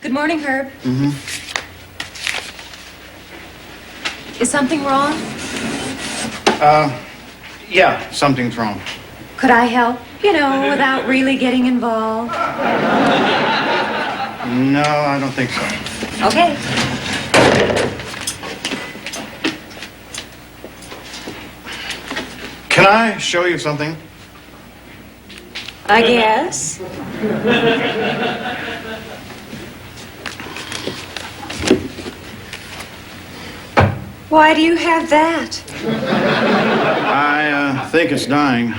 Good morning, Herb. Mm-hmm. Is something wrong? Yeah, something's wrong. Could I help? You know, without really getting involved. No, I don't think so. Okay. Can I show you something? I guess. Why do you have that? I think it's dying.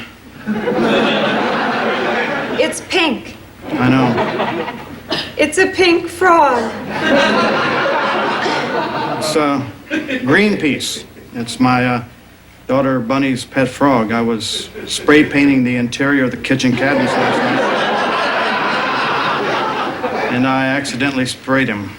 It's pink. I know. It's a pink frog. It's Greenpeace. It's my daughter Bunny's pet frog. I was spray painting the interior of the kitchen cabinets last night. And I accidentally sprayed him.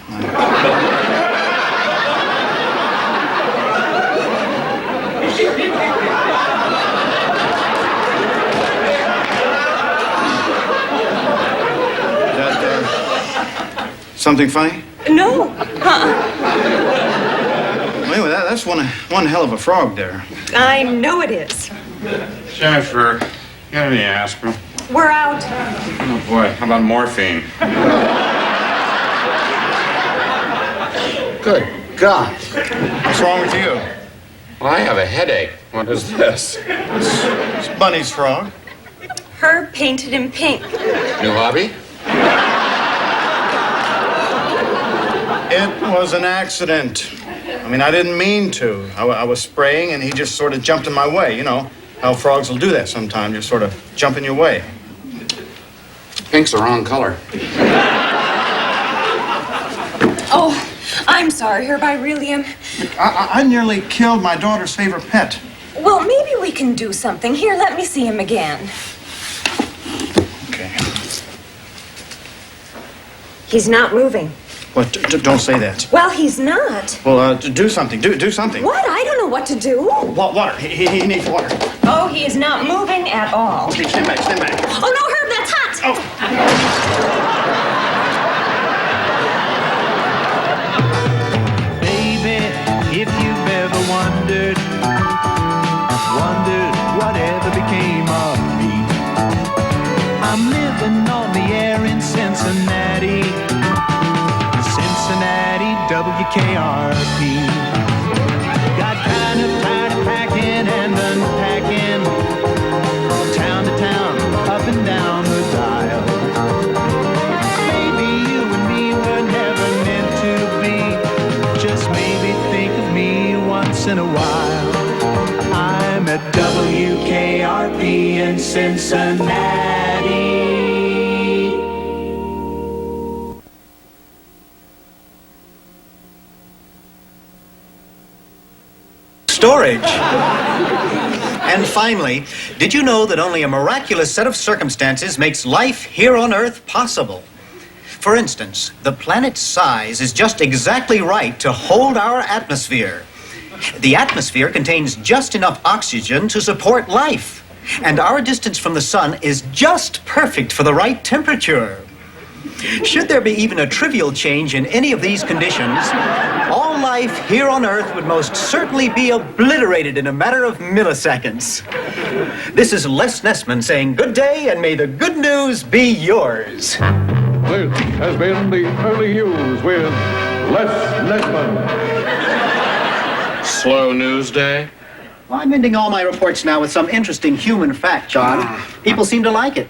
Something funny? No. Anyway, that's one hell of a frog there. I know it is. Jennifer, you got any aspirin? We're out. Oh boy, how about morphine? Good God. What's wrong with you? Well, I have a headache. What is this? It's Bunny's frog. Herb painted him pink. New hobby? It was an accident. I mean, I didn't mean to. I was spraying, and he just sort of jumped in my way. You know how frogs will do that sometimes, just sort of jump in your way. Pink's the wrong color. Oh, I'm sorry, Herb. I really am. I nearly killed my daughter's favorite pet. Well, maybe we can do something. Here, let me see him again. Okay. He's not moving. What? Don't say that. Well, he's not. Well, do something. Do something. What? I don't know what to do. Water. He needs water. Oh, he is not moving at all. Okay, stand back. Oh, no, Herb, that's hot. Oh. Baby, if you've ever wondered whatever became of me. I'm living on the air in Cincinnati, WKRP. Got kind of tired of packing and unpacking, town to town, up and down the dial. Maybe you and me were never meant to be. Just maybe think of me once in a while. I'm at WKRP in Cincinnati. Storage. And finally, did you know that only a miraculous set of circumstances makes life here on Earth possible? For instance, the planet's size is just exactly right to hold our atmosphere. The atmosphere contains just enough oxygen to support life, and our distance from the sun is just perfect for the right temperature. Should there be even a trivial change in any of these conditions, all life here on Earth would most certainly be obliterated in a matter of milliseconds. This is Les Nessman saying good day, and may the good news be yours. This has been the early news with Les Nessman. Slow news day? Well, I'm ending all my reports now with some interesting human fact, John. People seem to like it.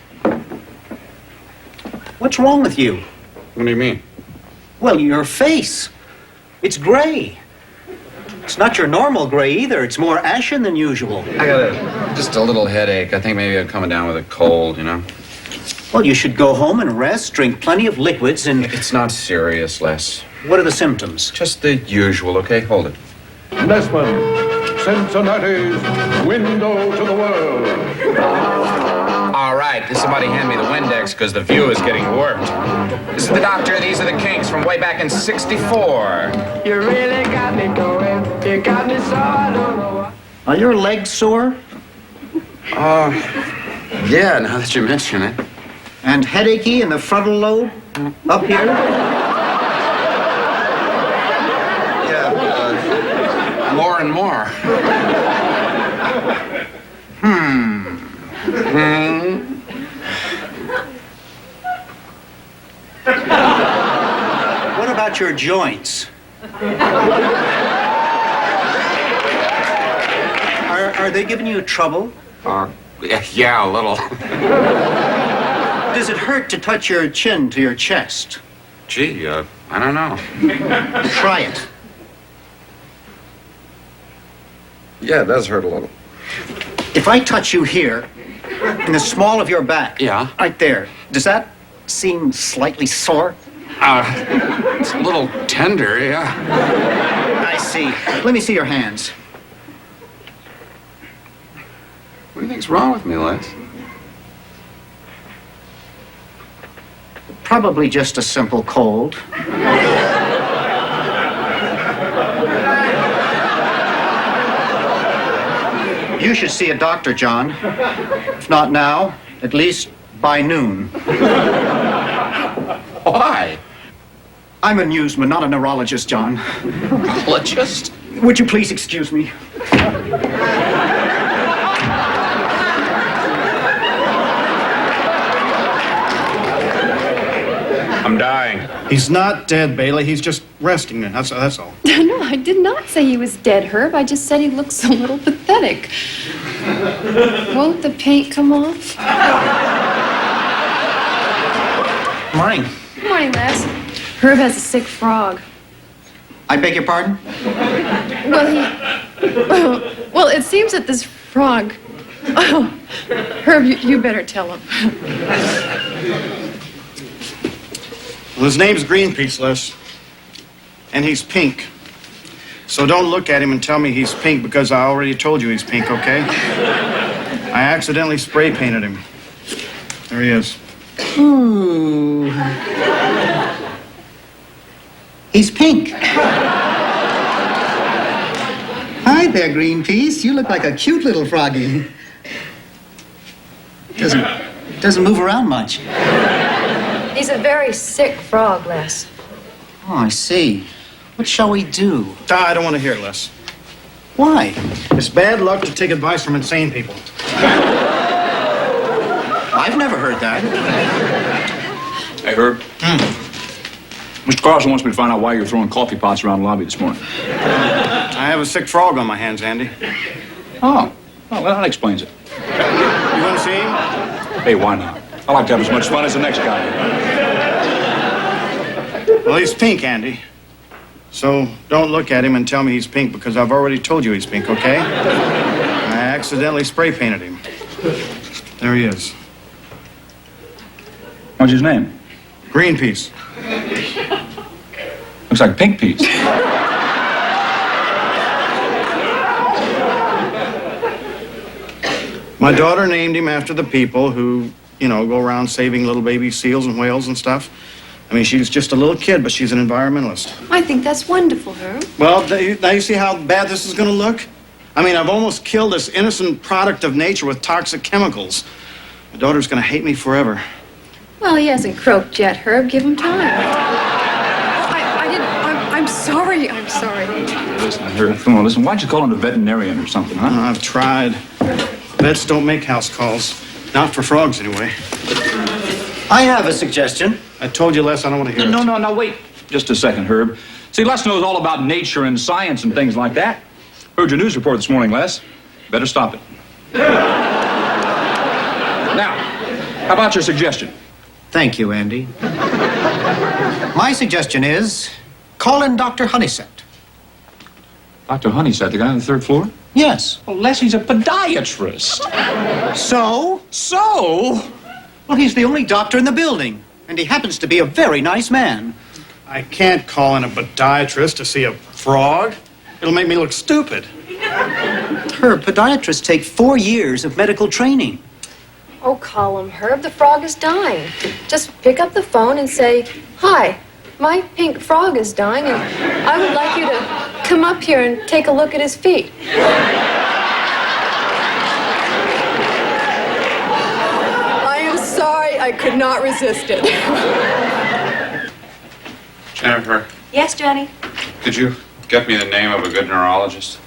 What's wrong with you? What do you mean? Well, your face. It's gray. It's not your normal gray either. It's more ashen than usual. I got just a little headache. I think maybe I'm coming down with a cold, you know? Well, you should go home and rest, drink plenty of liquids, and... It's not serious, Les. What are the symptoms? Just the usual, okay? Hold it. Nessman, Cincinnati's window to the world. All right, can somebody hand me the Windex, because the view is getting warped. This is the doctor, these are the Kinks from way back in '64. You really got me going. You got me so I don't know why. Are your legs sore? Yeah, now that you mention it. And headachy in the frontal lobe? Up here? More and more. What about your joints? Are they giving you trouble? Yeah, a little. Does it hurt to touch your chin to your chest? Gee, I don't know. Try it. Yeah, it does hurt a little. If I touch you here, in the small of your back, Yeah. right there, does that seem slightly sore? It's a little tender, yeah. I see. Let me see your hands. What do you think's wrong with me, Les? Probably just a simple cold. You should see a doctor, John. If not now, at least by noon. Why? I'm a newsman, not a neurologist, John. Neurologist? Would you please excuse me? I'm dying. He's not dead, Bailey. He's just resting. That's all. No, I did not say he was dead, Herb. I just said he looks a little pathetic. Won't the paint come off? Morning. Good morning, Les. Herb has a sick frog. I beg your pardon? Well, it seems that this frog... Oh, Herb, you better tell him. Well, his name's Greenpeace, Les. And he's pink. So don't look at him and tell me he's pink because I already told you he's pink, okay? I accidentally spray painted him. There he is. Ooh. He's pink. Hi there, Greenpeace. You look like a cute little froggy. Doesn't move around much. He's a very sick frog, Les. Oh, I see. What shall we do? I don't want to hear it, Les. Why? It's bad luck to take advice from insane people. I've never heard that. Hey, Herb. Mr. Carlson wants me to find out why you're throwing coffee pots around the lobby this morning. I have a sick frog on my hands, Andy. Oh, well, that explains it. You want to see him? Hey, why not? I like to have as much fun as the next guy. Well, he's pink, Andy. So don't look at him and tell me he's pink because I've already told you he's pink, okay? I accidentally spray painted him. There he is. What's his name? Greenpeace. Looks like Pink Peas. My daughter named him after the people who, go around saving little baby seals and whales and stuff. I mean, she's just a little kid, but she's an environmentalist. I think that's wonderful, Herb. Well, now you see how bad this is going to look? I mean, I've almost killed this innocent product of nature with toxic chemicals. My daughter's going to hate me forever. Well, he hasn't croaked yet, Herb. Give him time. I'm sorry. I'm sorry. Listen, Herb, come on, listen. Why don't you call in a veterinarian or something, huh? I've tried. Vets don't make house calls. Not for frogs, anyway. I have a suggestion. I told you, Les, I don't want to hear it. No, wait. Just a second, Herb. See, Les knows all about nature and science and things like that. Heard your news report this morning, Les. Better stop it. Now, how about your suggestion? Thank you, Andy. My suggestion is call in Dr. Honeysett. Dr. Honeysett, the guy on the third floor? Yes. Well, Les, he's a podiatrist. So? So? Well, he's the only doctor in the building, and he happens to be a very nice man. I can't call in a podiatrist to see a frog. It'll make me look stupid. Herb, podiatrists take 4 years of medical training. Oh, call him, Herb. The frog is dying. Just pick up the phone and say, "Hi, my pink frog is dying, and I would like you to come up here and take a look at his feet." I am sorry. I could not resist it. Jennifer, Yes, Johnny? could you get me the name of a good neurologist?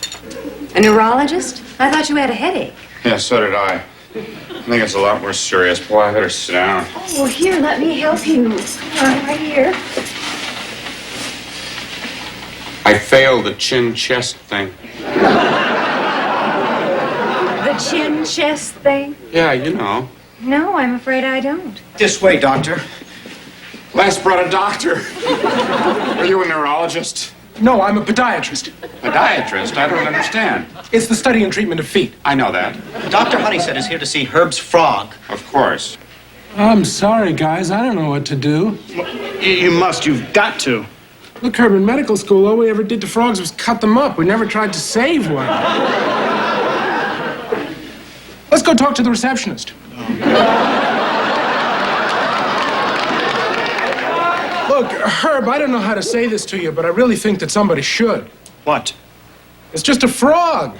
A neurologist? I thought you had a headache. Yeah, so did I. I think it's a lot more serious. Boy, I better sit down. Well, here, let me help you. Right here. I failed the chin-chest thing. The chin-chest thing? Yeah, you know. No, I'm afraid I don't. This way, doctor. Les brought a doctor. Are you a neurologist? No, I'm a podiatrist. Podiatrist? I don't understand. It's the study and treatment of feet. I know that. Dr. Honeysett is here to see Herb's frog. Of course. I'm sorry, guys. I don't know what to do. You must. You've got to. Look, Herb, in medical school, all we ever did to frogs was cut them up. We never tried to save one. Let's go talk to the receptionist. Look, Herb, I don't know how to say this to you, but I really think that somebody should. What? It's just a frog.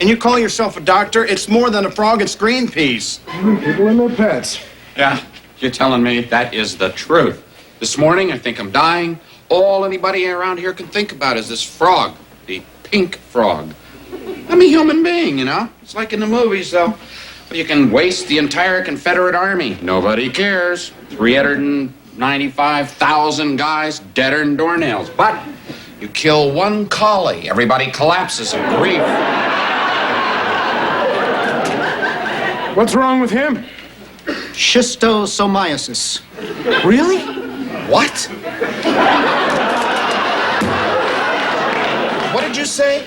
And you call yourself a doctor? It's more than a frog, it's Greenpeace. People and their pets. Yeah, you're telling me that is the truth. This morning, I think I'm dying. All anybody around here can think about is this frog, the pink frog. I'm a human being, you know? It's like in the movies, though. You can waste the entire Confederate Army. Nobody cares. 395,000 guys deader than doornails. But you kill one collie, everybody collapses in grief. What's wrong with him? Schistosomiasis. Really? What? What did you say?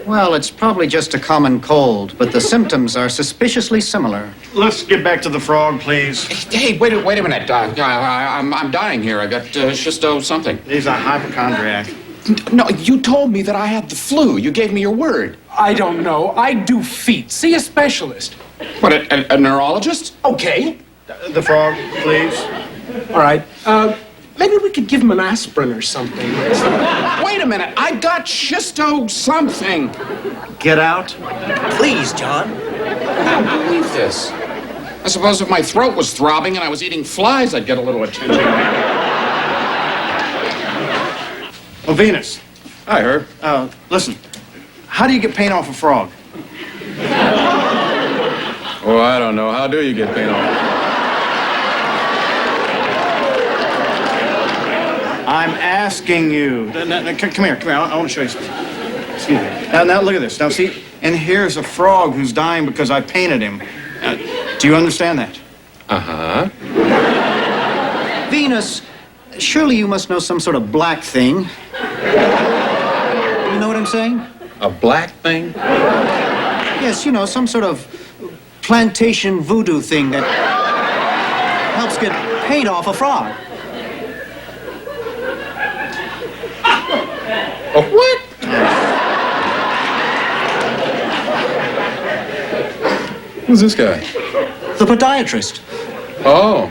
Well, it's probably just a common cold, but the symptoms are suspiciously similar. Let's get back to the frog, please. Hey, wait a minute. I'm dying here. I got schisto something. He's a hypochondriac. No, you told me that I had the flu. You gave me your word. I don't know. I do feet. See a specialist. What, a neurologist? Okay. The frog, please. All right. Maybe we could give him an aspirin or something. Wait a minute. I got schisto something. Get out. Please, John. I don't believe this. I suppose if my throat was throbbing and I was eating flies, I'd get a little attention. Oh, Venus. Hi, Herb. Listen. How do you get paint off a frog? Oh, I don't know. How do you get paint off? I'm asking you. Come here. I want to show you something. Excuse me. Now look at this. Now, see, and here's a frog who's dying because I painted him. Do you understand that? Uh-huh. Venus, surely you must know some sort of black thing. You know what I'm saying? A black thing? Yes, you know, some sort of plantation voodoo thing that helps get paint off a frog. Oh, what? Who's this guy? The podiatrist. Oh.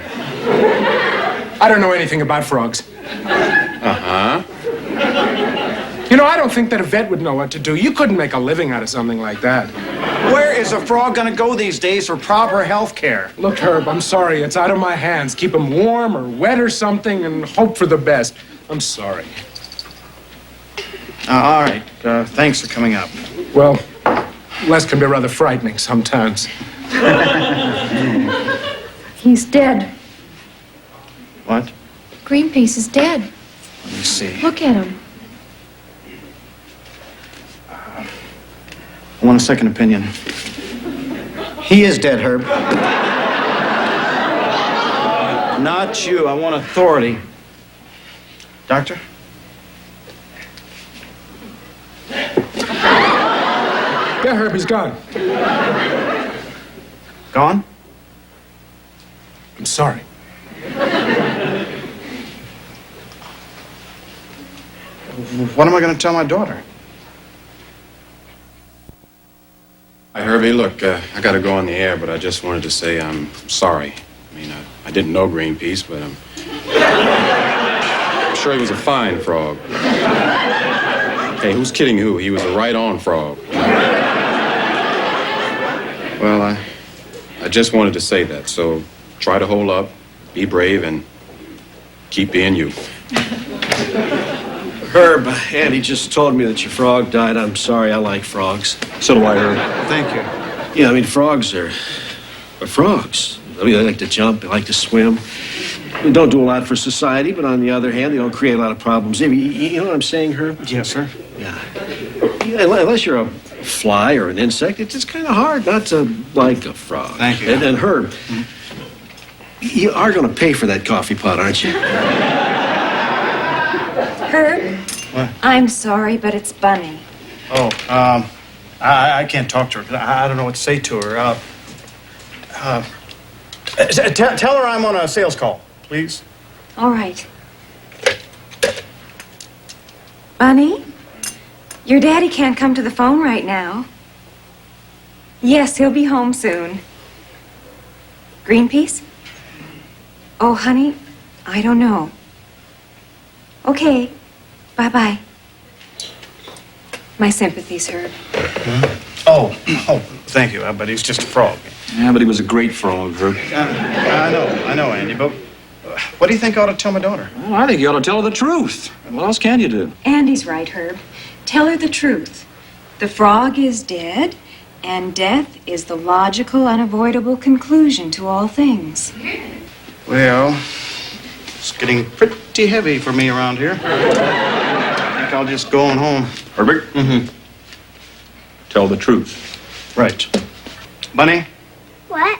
I don't know anything about frogs. Uh-huh. You know, I don't think that a vet would know what to do. You couldn't make a living out of something like that. Where is a frog going to go these days for proper health care? Look, Herb, I'm sorry. It's out of my hands. Keep him warm or wet or something and hope for the best. I'm sorry. All right. Thanks for coming up. Well, Les can be rather frightening sometimes. He's dead. What? Greenpeace is dead. Let me see. Look at him. I want a second opinion. He is dead, Herb. Not you. I want authority. Doctor? Yeah, Herb, he's gone. Gone? I'm sorry. What am I going to tell my daughter? Hi, Herbie. Look, I got to go on the air, but I just wanted to say I'm sorry. I mean, I didn't know Greenpeace, but I'm sure he was a fine frog. Hey, who's kidding who? He was a right-on frog. Well, I just wanted to say that, so try to hold up, be brave, and keep being you. Herb, Andy just told me that your frog died. I'm sorry, I like frogs. So do I, Herb. Thank you. Yeah, I mean, frogs are frogs. I mean, they like to jump, they like to swim. They don't do a lot for society, but on the other hand, they don't create a lot of problems. You know what I'm saying, Herb? Yes, sir. Yeah, unless you're a fly or an insect, it's kind of hard not to like a frog. Thank you. And Herb, you are going to pay for that coffee pot, aren't you? Herb, What? I'm sorry, but it's Bunny. Oh, I can't talk to her 'cause I don't know what to say to her. Tell her I'm on a sales call, please. All right. Bunny, your daddy can't come to the phone right now. Yes, he'll be home soon. Greenpeace? Oh, honey, I don't know. Okay, bye-bye. My sympathies, Herb. Oh, thank you, but he's just a frog. Yeah, but he was a great frog, Herb. I know, Andy, but what do you think I ought to tell my daughter? Well, I think you ought to tell her the truth. What else can you do? Andy's right, Herb. Tell her the truth. The frog is dead, and death is the logical, unavoidable conclusion to all things. Well, it's getting pretty heavy for me around here. I think I'll just go on home. Herbert? Mm-hmm. Tell the truth. Right. Bunny, What?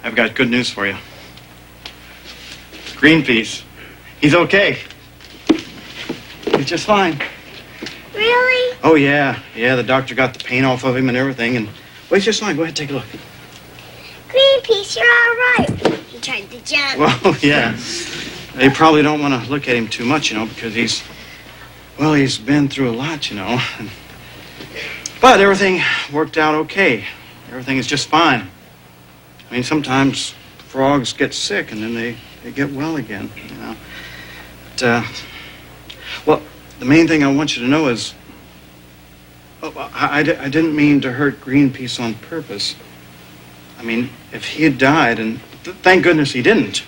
I've got good news for you. Greenpeace, he's okay. He's just fine. Really? Oh, yeah. Yeah, the doctor got the pain off of him and everything, and well, he's just fine. Go ahead, take a look. Greenpeace, you're all right. He tried to jump. Well, yeah. They probably don't want to look at him too much, because he's been through a lot, But everything worked out okay. Everything is just fine. I mean, sometimes frogs get sick and then they get well again, But, well, the main thing I want you to know is, I didn't mean to hurt Greenpeace on purpose. I mean, if he had died, and thank goodness he didn't,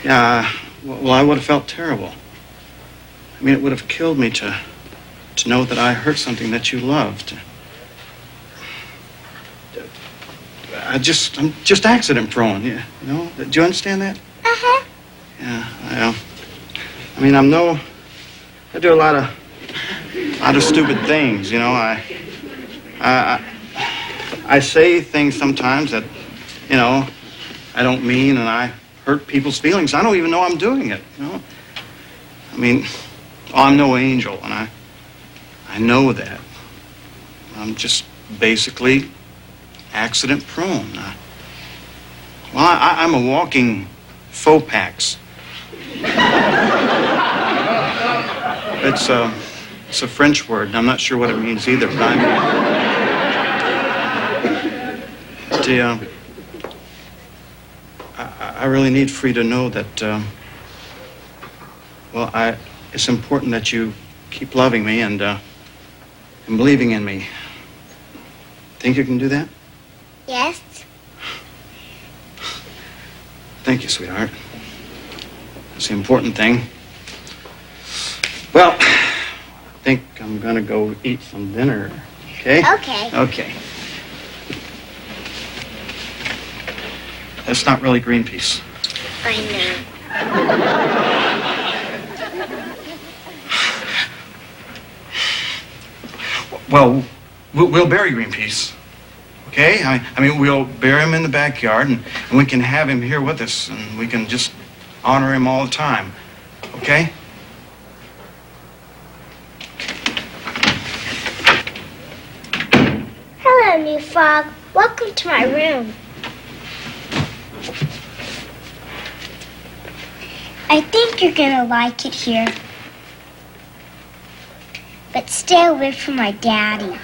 yeah, well, I would have felt terrible. I mean, it would have killed me to know that I hurt something that you loved. I'm just accident prone, Do you understand that? Uh-huh. Yeah, I mean, I do a lot of stupid things, I say things sometimes that, I don't mean, and I hurt people's feelings. I don't even know I'm doing it, I mean, I'm no angel, and I know that. I'm just basically accident prone. I'm a walking faux pax. It's a French word, and I'm not sure what it means either, but I really need for you to know that, it's important that you keep loving me and believing in me. Think you can do that? Yes. Thank you, sweetheart. That's the important thing. Well, I think I'm gonna go eat some dinner, okay? Okay. Okay. That's not really Greenpeace. I know. Well, we'll bury Greenpeace, okay? I mean, we'll bury him in the backyard, and we can have him here with us, and we can just honor him all the time, okay? Hello, new frog. Welcome to my room. I think you're gonna like it here. But stay away from my daddy.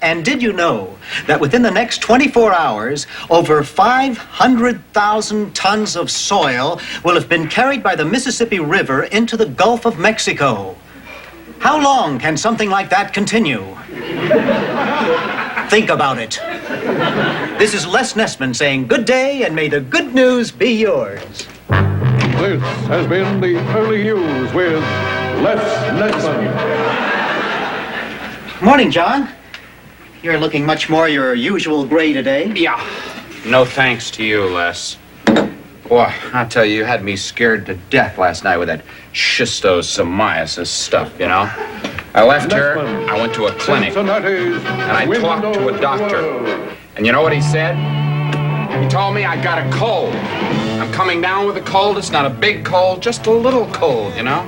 And did you know that within the next 24 hours, over 500,000 tons of soil will have been carried by the Mississippi River into the Gulf of Mexico? How long can something like that continue? Think about it. This is Les Nessman saying good day and may the good news be yours. This has been the early news with Les Nessman. Morning, John. You're looking much more your usual gray today. Yeah. No thanks to you, Les. Boy, I tell you, you had me scared to death last night with that schistosomiasis stuff, you know? I left here, I went to a clinic, and I talked to a doctor. And you know what he said? He told me I got a cold. I'm coming down with a cold. It's not a big cold, just a little cold, you know?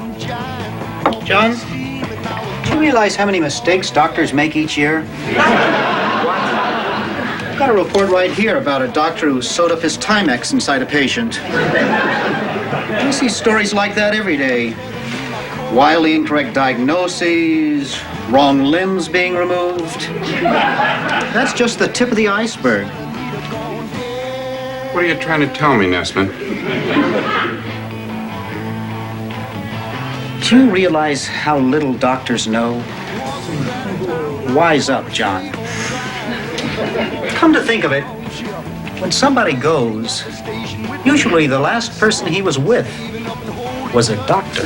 John, do you realize how many mistakes doctors make each year? I've got a report right here about a doctor who sewed up his Timex inside a patient. I see stories like that every day. Wildly incorrect diagnoses, wrong limbs being removed. That's just the tip of the iceberg. What are you trying to tell me, Nessman? Do you realize how little doctors know? Wise up, John. Come to think of it, when somebody goes, usually the last person he was with was a doctor.